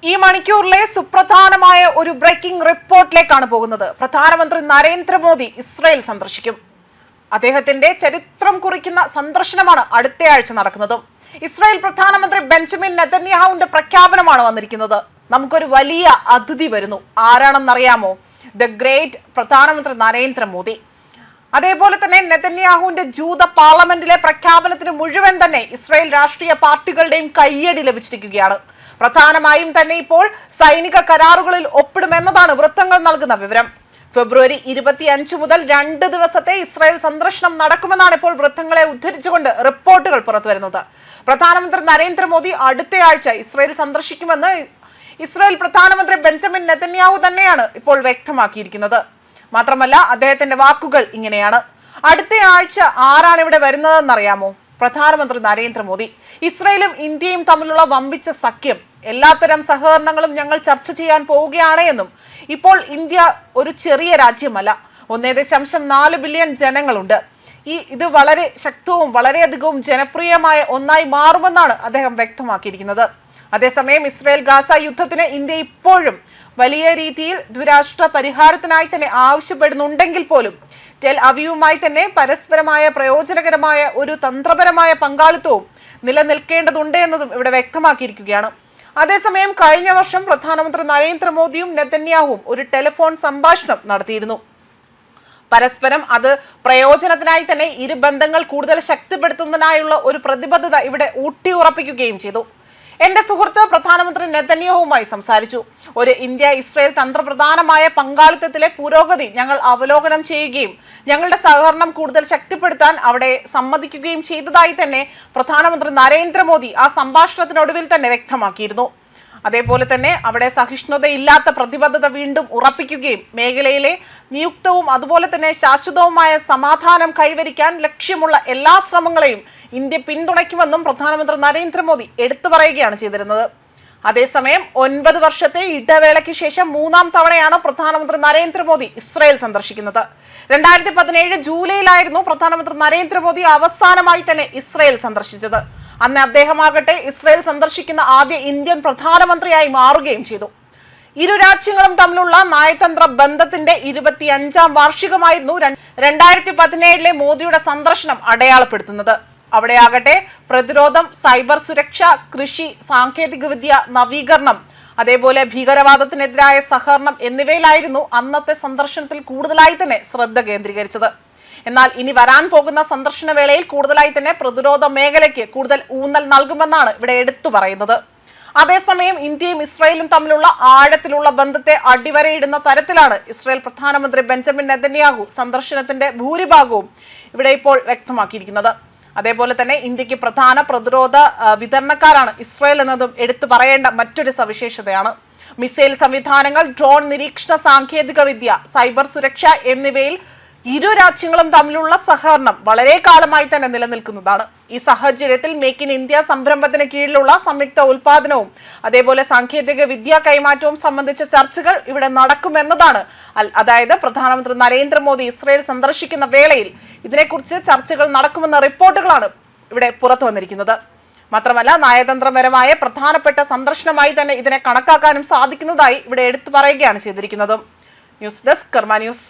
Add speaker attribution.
Speaker 1: ഈ മണിക്കൂറിലെ സുപ്രധാനമായ ഒരു ബ്രേക്കിംഗ് റിപ്പോർട്ടിലേക്കാണ് പോകുന്നത്. പ്രധാനമന്ത്രി നരേന്ദ്രമോദി ഇസ്രായേൽ സന്ദർശിക്കും. അദ്ദേഹത്തിന്റെ ചരിത്രം കുറിക്കുന്ന സന്ദർശനമാണ് അടുത്തയാഴ്ച നടക്കുന്നത്. ഇസ്രായേൽ പ്രധാനമന്ത്രി ബെഞ്ചമിൻ നെതന്യാഹുവിന്റെ പ്രഖ്യാപനമാണ് വന്നിരിക്കുന്നത്. നമുക്കൊരു വലിയ അതിഥി വരുന്നു. ആരാണെന്നറിയാമോ? ദ ഗ്രേറ്റ് പ്രധാനമന്ത്രി നരേന്ദ്രമോദി. അതേപോലെ തന്നെ നെതന്യാഹുവിന്റെ ജൂത പാർലമെന്റിലെ പ്രഖ്യാപനത്തിന് മുഴുവൻ തന്നെ ഇസ്രായേൽ രാഷ്ട്രീയ പാർട്ടികളുടെയും കയ്യടി ലഭിച്ചിരിക്കുകയാണ്. പ്രധാനമായും തന്നെ ഇപ്പോൾ സൈനിക കരാറുകളിൽ ഒപ്പിടുമെന്നതാണ് വൃത്തങ്ങൾ നൽകുന്ന വിവരം. ഫെബ്രുവരി 25 മുതൽ 2 ദിവസത്തെ ഇസ്രായേൽ സന്ദർശനം നടക്കുമെന്നാണ് ഇപ്പോൾ വൃത്തങ്ങളെ ഉദ്ധരിച്ചുകൊണ്ട് റിപ്പോർട്ടുകൾ പുറത്തുവരുന്നത്. പ്രധാനമന്ത്രി നരേന്ദ്രമോദി അടുത്തയാഴ്ച ഇസ്രായേൽ സന്ദർശിക്കുമെന്ന് ഇസ്രായേൽ പ്രധാനമന്ത്രി ബെഞ്ചമിൻ നെതന്യാഹു തന്നെയാണ് ഇപ്പോൾ വ്യക്തമാക്കിയിരിക്കുന്നത്. മാത്രമല്ല, അദ്ദേഹത്തിന്റെ വാക്കുകൾ ഇങ്ങനെയാണ്. അടുത്തയാഴ്ച ആരാണ് ഇവിടെ വരുന്നതെന്നറിയാമോ? പ്രധാനമന്ത്രി നരേന്ദ്രമോദി. ഇസ്രായേലും ഇന്ത്യയും തമ്മിലുള്ള വമ്പിച്ച സഖ്യം, എല്ലാത്തരം സഹകരണങ്ങളും ഞങ്ങൾ ചർച്ച ചെയ്യാൻ പോവുകയാണ് എന്നും, ഇപ്പോൾ ഇന്ത്യ ഒരു ചെറിയ രാജ്യമല്ല, 1.4 ബില്യൺ ജനങ്ങളുണ്ട്. ഇത് വളരെ ശക്തവും വളരെയധികവും ജനപ്രിയമായ ഒന്നായി മാറുമെന്നാണ് അദ്ദേഹം വ്യക്തമാക്കിയിരിക്കുന്നത്. അതേസമയം ഇസ്രായേൽ ഗാസ യുദ്ധത്തിന് ഇന്ത്യ ഇപ്പോഴും വലിയ രീതിയിൽ ദ്വിരാഷ്ട്ര പരിഹാരത്തിനായി തന്നെ ആവശ്യപ്പെടുന്നുണ്ടെങ്കിൽ പോലും ടെൽ അവീവുമായി തന്നെ പരസ്പരമായ പ്രയോജനകരമായ ഒരു തന്ത്രപരമായ പങ്കാളിത്തവും നിലനിൽക്കേണ്ടതുണ്ട് എന്നതും ഇവിടെ വ്യക്തമാക്കിയിരിക്കുകയാണ്. അതേസമയം കഴിഞ്ഞ വർഷം പ്രധാനമന്ത്രി നരേന്ദ്രമോദിയും നെതന്യാഹുവും ഒരു ടെലിഫോൺ സംഭാഷണം നടത്തിയിരുന്നു. പരസ്പരം അത് പ്രയോജനത്തിനായി തന്നെ ഇരു ബന്ധങ്ങൾ കൂടുതൽ ശക്തിപ്പെടുത്തുന്നതിനായുള്ള ഒരു പ്രതിബദ്ധത ഇവിടെ ഊട്ടിയുറപ്പിക്കുകയും ചെയ്തു. എന്റെ സുഹൃത്ത് പ്രധാനമന്ത്രി നെതന്യാഹുവുമായി സംസാരിച്ചു. ഒരു ഇന്ത്യ ഇസ്രായേൽ തന്ത്രപ്രധാനമായ പങ്കാളിത്തത്തിലെ പുരോഗതി ഞങ്ങൾ അവലോകനം ചെയ്യുകയും ഞങ്ങളുടെ സഹകരണം കൂടുതൽ ശക്തിപ്പെടുത്താൻ അവിടെ സമ്മതിക്കുകയും ചെയ്തതായി തന്നെ പ്രധാനമന്ത്രി നരേന്ദ്രമോദി ആ സംഭാഷണത്തിനൊടുവിൽ തന്നെ വ്യക്തമാക്കിയിരുന്നു. അതേപോലെ തന്നെ അവിടെ സഹിഷ്ണുതയില്ലാത്ത പ്രതിബദ്ധത വീണ്ടും ഉറപ്പിക്കുകയും മേഖലയിലെ നിയുക്തവും അതുപോലെ തന്നെ ശാശ്വതവുമായ സമാധാനം കൈവരിക്കാൻ ലക്ഷ്യമുള്ള എല്ലാ ശ്രമങ്ങളെയും ഇന്ത്യ പിന്തുണയ്ക്കുമെന്നും പ്രധാനമന്ത്രി നരേന്ദ്രമോദി എടുത്തു പറയുകയാണ് ചെയ്തിരുന്നത്. അതേസമയം 9 വർഷത്തെ ഇടവേളയ്ക്ക് ശേഷം 3ാം തവണയാണ് പ്രധാനമന്ത്രി നരേന്ദ്രമോദി ഇസ്രായേൽ സന്ദർശിക്കുന്നത്. 2017 ജൂലൈയിലായിരുന്നു പ്രധാനമന്ത്രി നരേന്ദ്രമോദി അവസാനമായി തന്നെ ഇസ്രായേൽ സന്ദർശിച്ചത്. അന്ന് അദ്ദേഹമാകട്ടെ ഇസ്രായേൽ സന്ദർശിക്കുന്ന ആദ്യ ഇന്ത്യൻ പ്രധാനമന്ത്രിയായി മാറുകയും ചെയ്തു. ഇരു രാജ്യങ്ങളും തമ്മിലുള്ള നയതന്ത്ര ബന്ധത്തിന്റെ 25ാം വാർഷികമായിരുന്നു 2017 മോദിയുടെ സന്ദർശനം അടയാളപ്പെടുത്തുന്നത്. അവിടെയാകട്ടെ പ്രതിരോധം, സൈബർ സുരക്ഷ, കൃഷി, സാങ്കേതികവിദ്യ, നവീകരണം, അതേപോലെ ഭീകരവാദത്തിനെതിരായ സഹകരണം എന്നിവയിലായിരുന്നു അന്നത്തെ സന്ദർശനത്തിൽ കൂടുതലായി തന്നെ ശ്രദ്ധ കേന്ദ്രീകരിച്ചത്. എന്നാൽ ഇനി വരാൻ പോകുന്ന സന്ദർശന വേളയിൽ കൂടുതലായി തന്നെ പ്രതിരോധ മേഖലയ്ക്ക് കൂടുതൽ ഊന്നൽ നൽകുമെന്നാണ് ഇവിടെ എടുത്തു പറയുന്നത്. അതേസമയം ഇന്ത്യയും ഇസ്രായേലും തമ്മിലുള്ള ആഴത്തിലുള്ള ബന്ധത്തെ അടിവരയിടുന്ന തരത്തിലാണ് ഇസ്രായേൽ പ്രധാനമന്ത്രി ബെഞ്ചമിൻ നെതന്യാഹു സന്ദർശനത്തിന്റെ ഭൂരിഭാഗവും ഇവിടെ ഇപ്പോൾ വ്യക്തമാക്കിയിരിക്കുന്നത്. അതേപോലെ തന്നെ ഇന്ത്യക്ക് പ്രധാന പ്രതിരോധ വിതരണക്കാരാണ് ഇസ്രായേൽ എന്നതും എടുത്തു പറയേണ്ട മറ്റൊരു സവിശേഷതയാണ്. മിസൈൽ സംവിധാനങ്ങൾ, ഡ്രോൺ നിരീക്ഷണ സാങ്കേതിക വിദ്യ, സൈബർ സുരക്ഷ എന്നിവയിൽ ഇരു രാജ്യങ്ങളും തമ്മിലുള്ള സഹകരണം വളരെ കാലമായി തന്നെ നിലനിൽക്കുന്നതാണ്. ഈ സാഹചര്യത്തിൽ മേക്ക് ഇൻ ഇന്ത്യ സംരംഭത്തിന് കീഴിലുള്ള സംയുക്ത ഉൽപാദനവും അതേപോലെ സാങ്കേതിക വിദ്യാ കൈമാറ്റവും സംബന്ധിച്ച ചർച്ചകൾ ഇവിടെ നടക്കുമെന്നതാണ്. അതായത് പ്രധാനമന്ത്രി നരേന്ദ്രമോദി ഇസ്രായേൽ സന്ദർശിക്കുന്ന വേളയിൽ ഇതിനെക്കുറിച്ച് ചർച്ചകൾ നടക്കുമെന്ന റിപ്പോർട്ടുകളാണ് ഇവിടെ പുറത്തു വന്നിരിക്കുന്നത്. മാത്രമല്ല, നയതന്ത്രപരമായ പ്രധാനപ്പെട്ട സന്ദർശനമായി തന്നെ ഇതിനെ കണക്കാക്കാനും സാധിക്കുന്നതായി ഇവിടെ എടുത്തു പറയുകയാണ് ചെയ്തിരിക്കുന്നത്. ന്യൂസ് ഡെസ്ക് കർമ്മ ന്യൂസ്.